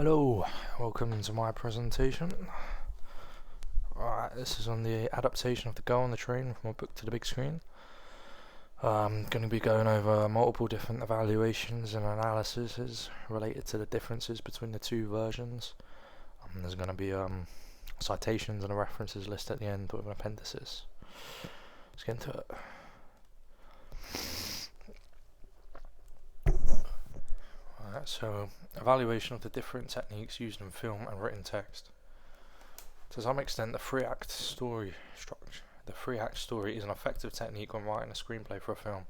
Hello, welcome to my presentation. Alright, this is on the adaptation of The Girl on the Train from a book to the big screen. I'm going to be going over multiple different evaluations and analyses related to the differences between the two versions. There's going to be citations and a references list at the end with an appendices. Let's get into it. Alright, so evaluation of the different techniques used in film and written text. To some extent, the three-act story structure. The three-act story is an effective technique when writing a screenplay for a film.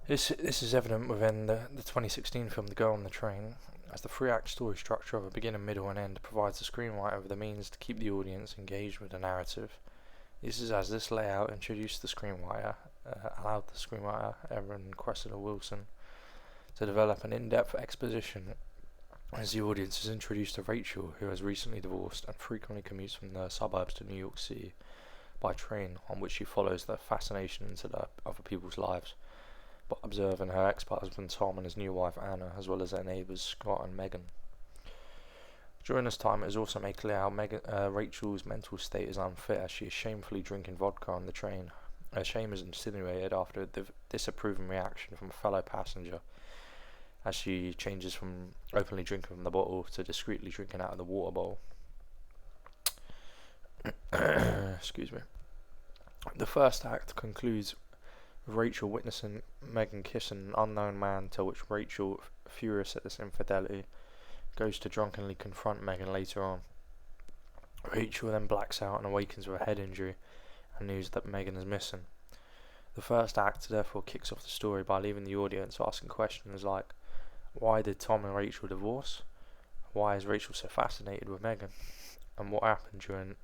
This is evident within the 2016 film The Girl on the Train, as the three-act story structure of a beginning, middle and end provides the screenwriter with the means to keep the audience engaged with the narrative. This is as this layout introduced the screenwriter, allowed the screenwriter, Erin Cressida Wilson, to develop an in-depth exposition as the audience is introduced to Rachel, who has recently divorced and frequently commutes from the suburbs to New York City by train, on which she follows the fascination into other people's lives, but observing her ex-husband Tom and his new wife Anna, as well as their neighbours Scott and Megan. During this time, it is also made clear how Rachel's mental state is unfit, as she is shamefully drinking vodka on the train. Her shame is insinuated after a disapproving reaction from a fellow passenger, as she changes from openly drinking from the bottle to discreetly drinking out of the water bowl. Excuse me. The first act concludes with Rachel witnessing Megan kiss an unknown man, to which Rachel, furious at this infidelity, goes to drunkenly confront Megan later on. Rachel then blacks out and awakens with a head injury and news that Megan is missing. The first act therefore kicks off the story by leaving the audience asking questions like, why did Tom and Rachel divorce? Why is Rachel so fascinated with Megan? And what happened during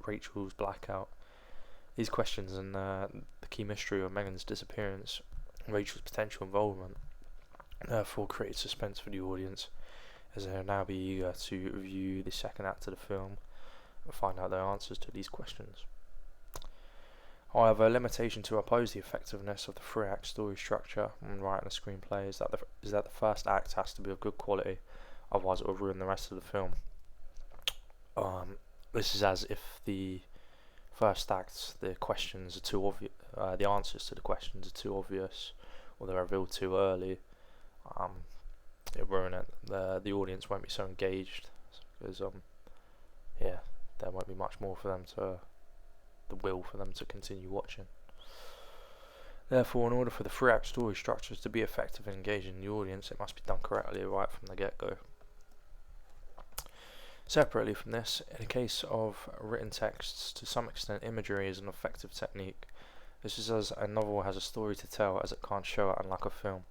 Rachel's blackout? These questions and the key mystery of Megan's disappearance and Rachel's potential involvement therefore create suspense for the audience, as they will now be eager to view the second act of the film and find out their answers to these questions. However, a limitation to oppose the effectiveness of the three-act story structure when writing a screenplay is that the first act has to be of good quality, otherwise it will ruin the rest of the film. This is as if the first act, the questions are too obvious, the answers to the questions are too obvious, or they're revealed too early. It'll ruin it. The audience won't be so engaged, because there won't be much more for them to. The will for them to continue watching. Therefore, in order for the three-act story structures to be effective in engaging the audience, it must be done correctly right from the get-go. Separately from this, in the case of written texts, to some extent imagery is an effective technique. This is as a novel has a story to tell, as it can't show it, unlike a film.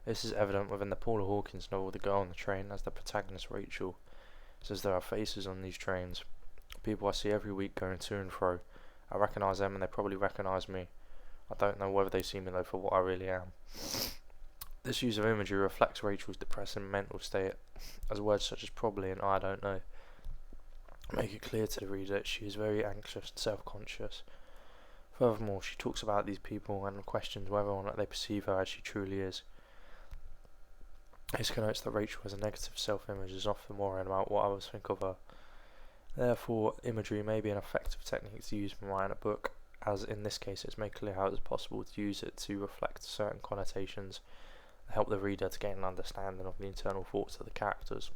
This is evident within the Paula Hawkins novel The Girl on the Train, as the protagonist Rachel says, there are faces on these trains, people I see every week going to and fro. I recognise them and they probably recognise me. I don't know whether they see me though for what I really am. This use of imagery reflects Rachel's depressing mental state, as words such as probably and I don't know make it clear to the reader that she is very anxious and self-conscious. Furthermore, she talks about these people and questions whether or not they perceive her as she truly is. This connotes that Rachel has a negative self-image, is often worrying about what others think of her. Therefore, imagery may be an effective technique to use when writing a book, as in this case it's made clear how it is possible to use it to reflect certain connotations that help the reader to gain an understanding of the internal thoughts of the characters.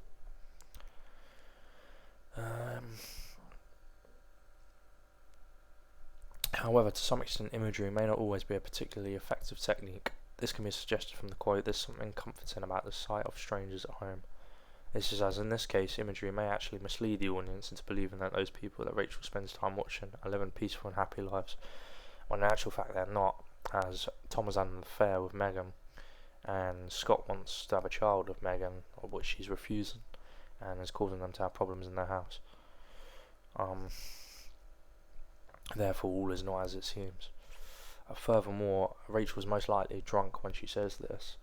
However, to some extent imagery may not always be a particularly effective technique. This can be suggested from the quote, "There's something comforting about the sight of strangers at home." This is as in this case, imagery may actually mislead the audience into believing that those people that Rachel spends time watching are living peaceful and happy lives, when in actual fact they're not, as Tom has had an affair with Megan, and Scott wants to have a child with Megan, of which she's refusing, and is causing them to have problems in their house. Therefore, all is not as it seems. Furthermore, Rachel is most likely drunk when she says this,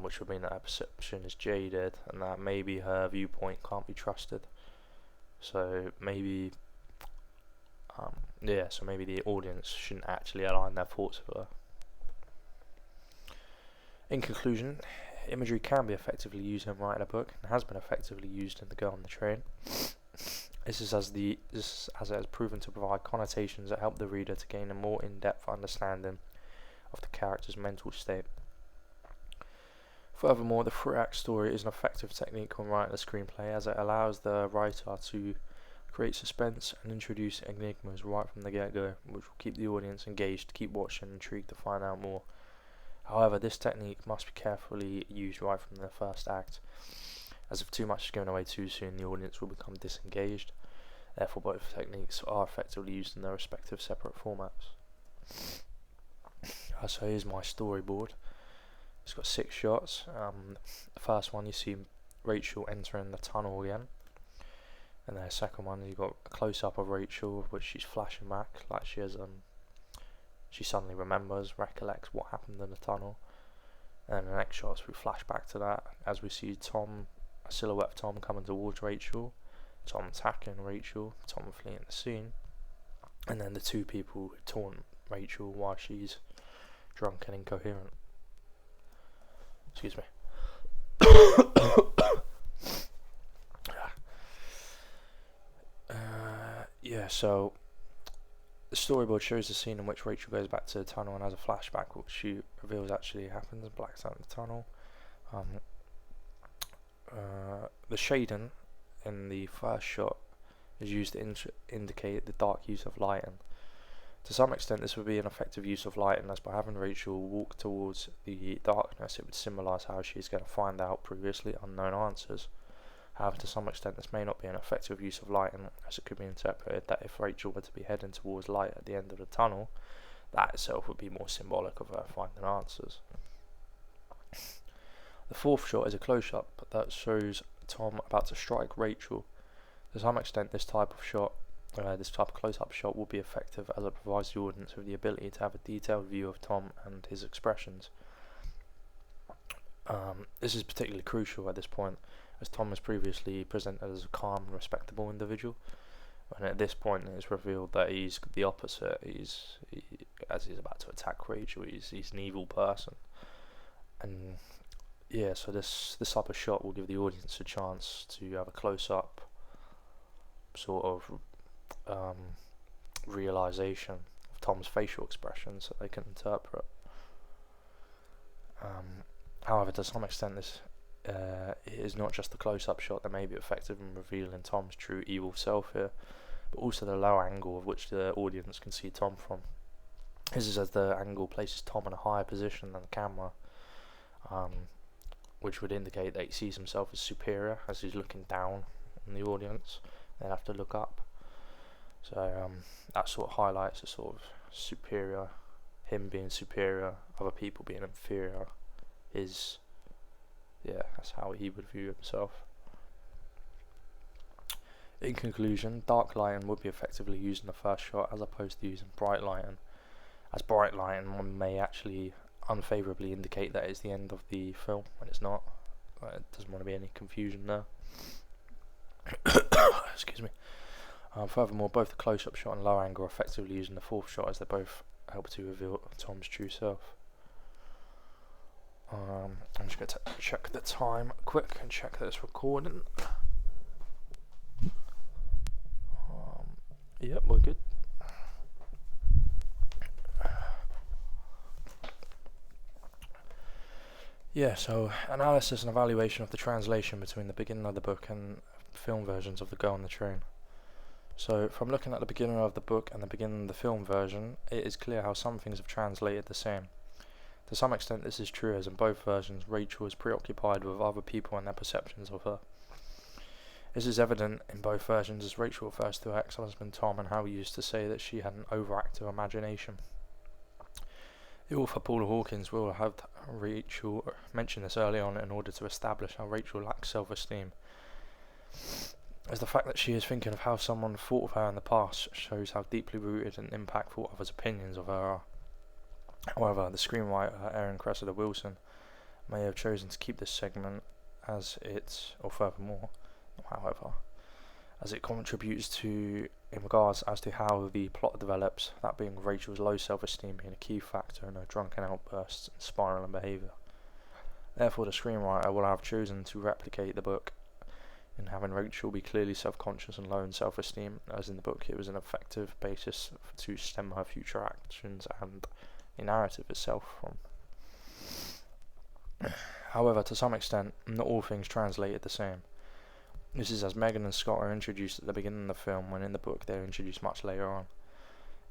which would mean that her perception is jaded and that maybe her viewpoint can't be trusted. So maybe the audience shouldn't actually align their thoughts with her. In conclusion, Imagery can be effectively used in writing a book, and has been effectively used in The Girl on the Train. This is as it has proven to provide connotations that help the reader to gain a more in-depth understanding of the character's mental state. Furthermore, the three-act story is an effective technique when writing a screenplay, as it allows the writer to create suspense and introduce enigmas right from the get-go, which will keep the audience engaged, keep watching, intrigued to find out more. However, this technique must be carefully used right from the first act, as if too much is given away too soon, the audience will become disengaged. Therefore, both techniques are effectively used in their respective separate formats. So here's my storyboard. It's got 6 shots. The first one, you see Rachel entering the tunnel again, and then the second one, you got a close-up of Rachel, which she's flashing back like she has she suddenly recollects what happened in the tunnel. And the next shot, we flash back to that as we see Tom, a silhouette of Tom coming towards Rachel, Tom attacking Rachel, Tom fleeing the scene, and then the two people who taunt Rachel while she's drunk and incoherent. Excuse me. So the storyboard shows the scene in which Rachel goes back to the tunnel and has a flashback, which she reveals actually happens and blacks out in the tunnel. The shading in the first shot is used to indicate the dark use of lighting. To some extent, this would be an effective use of lighting, as by having Rachel walk towards the darkness, it would symbolise how she is going to find out previously unknown answers. However, to some extent, this may not be an effective use of lighting, as it could be interpreted that if Rachel were to be heading towards light at the end of the tunnel, that itself would be more symbolic of her finding answers. The fourth shot is a close-up that shows Tom about to strike Rachel. To some extent, this type of close-up shot will be effective, as it provides the audience with the ability to have a detailed view of Tom and his expressions. This is particularly crucial at this point, as Tom was previously presented as a calm and respectable individual, and at this point it is revealed that he's the opposite. As he's about to attack Rachel, he's an evil person. And yeah, so this type of shot will give the audience a chance to have a close-up sort of realization of Tom's facial expressions that they can interpret. However, to some extent, this it is not just the close-up shot that may be effective in revealing Tom's true evil self here, but also the low angle of which the audience can see Tom from. This is as the angle places Tom in a higher position than the camera, which would indicate that he sees himself as superior, as he's looking down on the audience. They'd have to look up. So that sort of highlights a sort of superior, him being superior, other people being inferior. That's how he would view himself. In conclusion, dark lighting would be effectively used in the first shot as opposed to using bright lighting, as bright lighting may actually unfavourably indicate that it's the end of the film when it's not. There doesn't want to be any confusion there. Excuse me. Furthermore, both the close-up shot and low angle are effectively used in the fourth shot, as they both help to reveal Tom's true self. I'm just going to check the time quick and check that it's recording. Yep, we're good. Yeah, so analysis and evaluation of the translation between the beginning of the book and film versions of The Girl on the Train. So, from looking at the beginning of the book and the beginning of the film version, it is clear how some things have translated the same. To some extent, this is true, as in both versions, Rachel is preoccupied with other people and their perceptions of her. This is evident in both versions, as Rachel refers to her ex-husband Tom and how he used to say that she had an overactive imagination. The author Paula Hawkins will have Rachel mention this early on in order to establish how Rachel lacks self-esteem, as the fact that she is thinking of how someone thought of her in the past shows how deeply rooted and impactful others' opinions of her are. However, the screenwriter Erin Cressida Wilson may have chosen to keep this segment as it contributes to in regards as to how the plot develops, that being Rachel's low self-esteem being a key factor in her drunken outbursts and spiraling behaviour. Therefore, the screenwriter will have chosen to replicate the book in having Rachel be clearly self-conscious and low in self-esteem, as in the book it was an effective basis to stem her future actions and the narrative itself from. However, to some extent, not all things translated the same. This is as Megan and Scott are introduced at the beginning of the film, when in the book they are introduced much later on.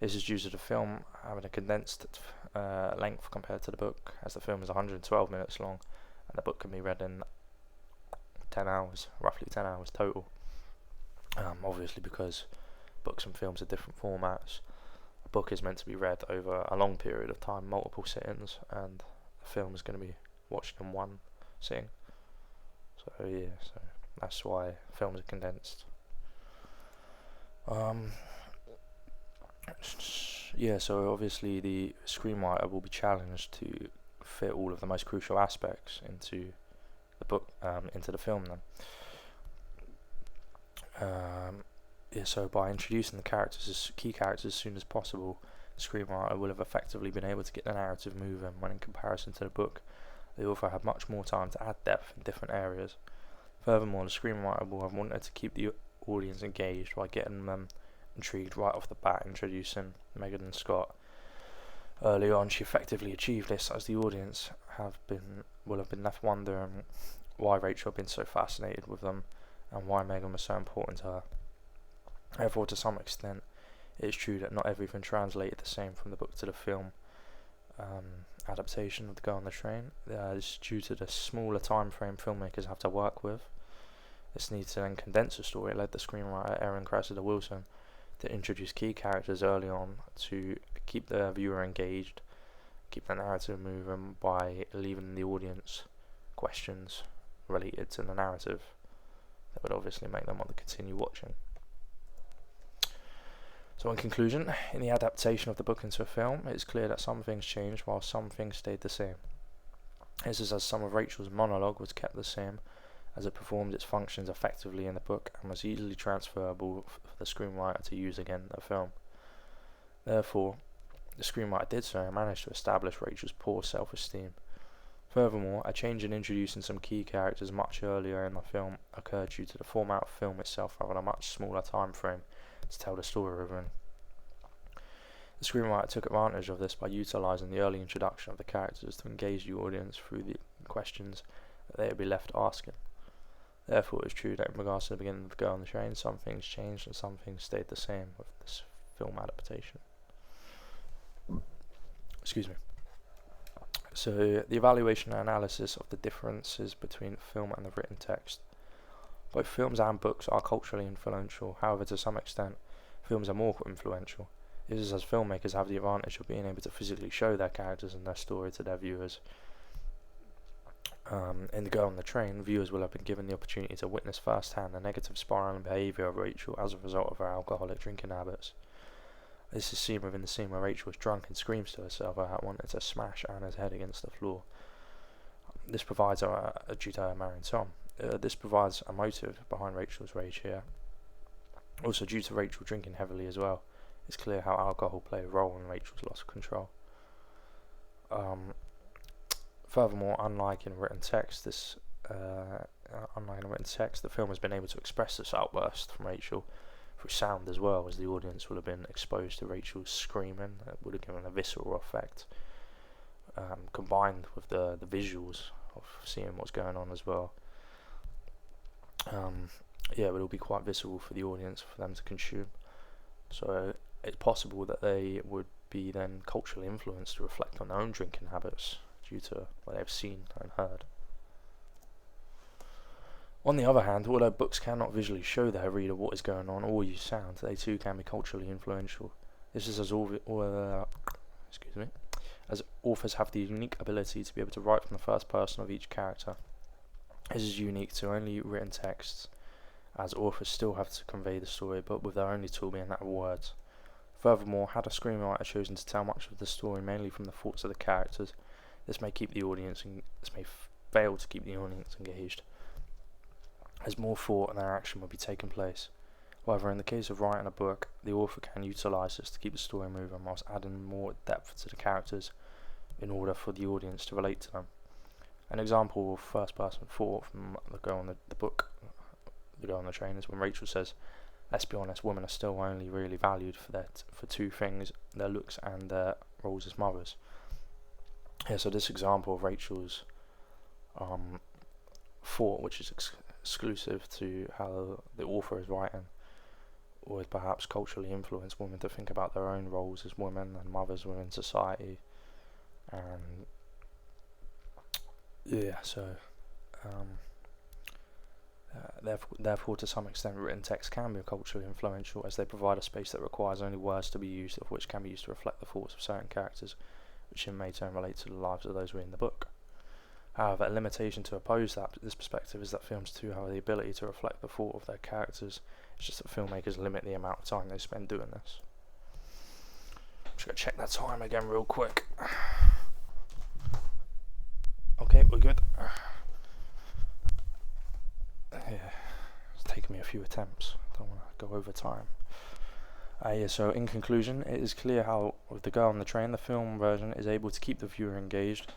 This is due to the film having a condensed length compared to the book, as the film is 112 minutes long, and the book can be read in 10 hours, roughly 10 hours total. Obviously, because books and films are different formats, a book is meant to be read over a long period of time, multiple sittings, and the film is going to be watched in one sitting. So that's why films are condensed. So obviously the screenwriter will be challenged to fit all of the most crucial aspects into the book, into the film then. So by introducing the characters as key characters as soon as possible, the screenwriter will have effectively been able to get the narrative moving, when in comparison to the book, the author had much more time to add depth in different areas. Furthermore, the screenwriter will have wanted to keep the audience engaged by getting them intrigued right off the bat, introducing Megan and Scott early on. She effectively achieved this, as the audience will have been left wondering why Rachel had been so fascinated with them and why Megan was so important to her. Therefore, to some extent, it is true that not everything translated the same from the book to the film adaptation of The Girl on the Train. This is due to the smaller time frame filmmakers have to work with. This need to then condense the story. It led the screenwriter Erin Cressida Wilson to introduce key characters early on to keep the viewer engaged, keep the narrative moving by leaving the audience questions related to the narrative that would obviously make them want to continue watching. So in conclusion, in the adaptation of the book into a film, it is clear that some things changed while some things stayed the same. This is as some of Rachel's monologue was kept the same, as it performed its functions effectively in the book and was easily transferable for the screenwriter to use again in the film. Therefore, the screenwriter did so and managed to establish Rachel's poor self-esteem. Furthermore, a change in introducing some key characters much earlier in the film occurred due to the format of film itself having a much smaller time frame to tell the story within. The screenwriter took advantage of this by utilising the early introduction of the characters to engage the audience through the questions that they would be left asking. Therefore, it is true that in regards to the beginning of The Girl on the Train, some things changed and some things stayed the same with this film adaptation. Excuse me. So, the evaluation and analysis of the differences between film and the written text. Both films and books are culturally influential. However, to some extent, films are more influential. This is as filmmakers have the advantage of being able to physically show their characters and their story to their viewers. In The Girl on the Train, viewers will have been given the opportunity to witness firsthand the negative spiraling behaviour of Rachel as a result of her alcoholic drinking habits. This is seen within the scene where Rachel is drunk and screams to herself about wanting to smash Anna's head against the floor. This provides due to her marrying Tom. This provides a motive behind Rachel's rage here. Also, due to Rachel drinking heavily as well, it's clear how alcohol played a role in Rachel's loss of control. Furthermore, unlike in written text, the film has been able to express this outburst from Rachel through sound as well, as the audience will have been exposed to Rachel's screaming. It would have given a visceral effect, combined with the visuals of seeing what's going on as well. It will be quite visceral for the audience for them to consume. So it's possible that they would be then culturally influenced to reflect on their own drinking habits due to what they've seen and heard. On the other hand, although books cannot visually show their reader what is going on or use sound, they too can be culturally influential. This is as authors have the unique ability to be able to write from the first person of each character. This is unique to only written texts, as authors still have to convey the story, but with their only tool being that of words. Furthermore, had a screenwriter chosen to tell much of the story mainly from the thoughts of the characters, this may fail to keep the audience engaged, as more thought and action will be taking place. However, in the case of writing a book, the author can utilise this to keep the story moving whilst adding more depth to the characters in order for the audience to relate to them. An example of first-person thought from the girl on the book, The Girl on the Train, is when Rachel says, "Let's be honest, women are still only really valued for two things: their looks and their roles as mothers." Yeah, so this example of Rachel's thought, which is exclusive to how the author is writing, would perhaps culturally influence women to think about their own roles as women and mothers within society. And yeah, so therefore, to some extent, written text can be culturally influential, as they provide a space that requires only words to be used, of which can be used to reflect the thoughts of certain characters, which in may turn relate to the lives of those within the book. However, a limitation to oppose this perspective is that films too have the ability to reflect the thought of their characters. It's just that filmmakers limit the amount of time they spend doing this. I'm just going to check that time again real quick. Okay, we're good. Yeah, it's taken me a few attempts. Don't want to go over time. So in conclusion, it is clear how, with The Girl on the Train, the film version is able to keep the viewer engaged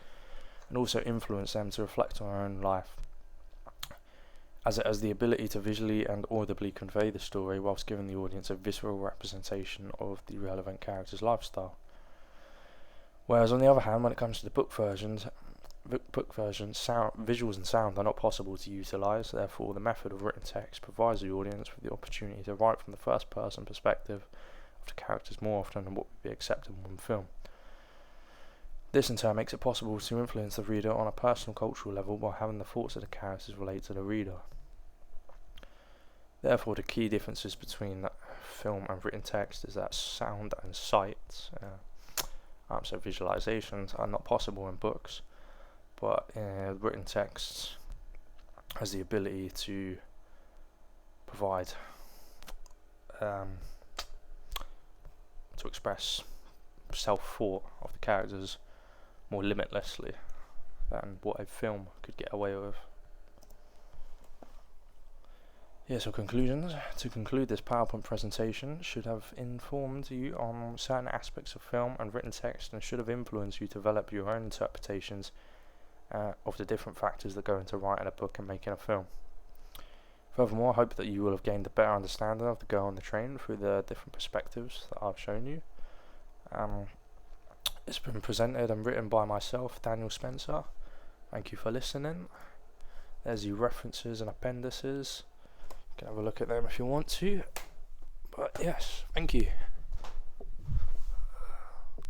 and also influence them to reflect on their own life, as it has the ability to visually and audibly convey the story whilst giving the audience a visceral representation of the relevant character's lifestyle. Whereas on the other hand, when it comes to the book versions, visuals and sound are not possible to utilise. Therefore, the method of written text provides the audience with the opportunity to write from the first person perspective of the characters more often than what would be acceptable in film. This in turn makes it possible to influence the reader on a personal cultural level by having the thoughts of the characters relate to the reader. Therefore, the key differences between film and written text is that sound and sight, so visualizations, are not possible in books, but written text has the ability to provide, to express self-thought of the characters more limitlessly than what a film could get away with. Yeah, so conclusions. To conclude, this PowerPoint presentation should have informed you on certain aspects of film and written text, and should have influenced you to develop your own interpretations of the different factors that go into writing a book and making a film. Furthermore, I hope that you will have gained a better understanding of The Girl on the Train through the different perspectives that I've shown you. It's been presented and written by myself, Daniel Spencer. Thank you for listening. There's your references and appendices. You can have a look at them if you want to. But yes, thank you.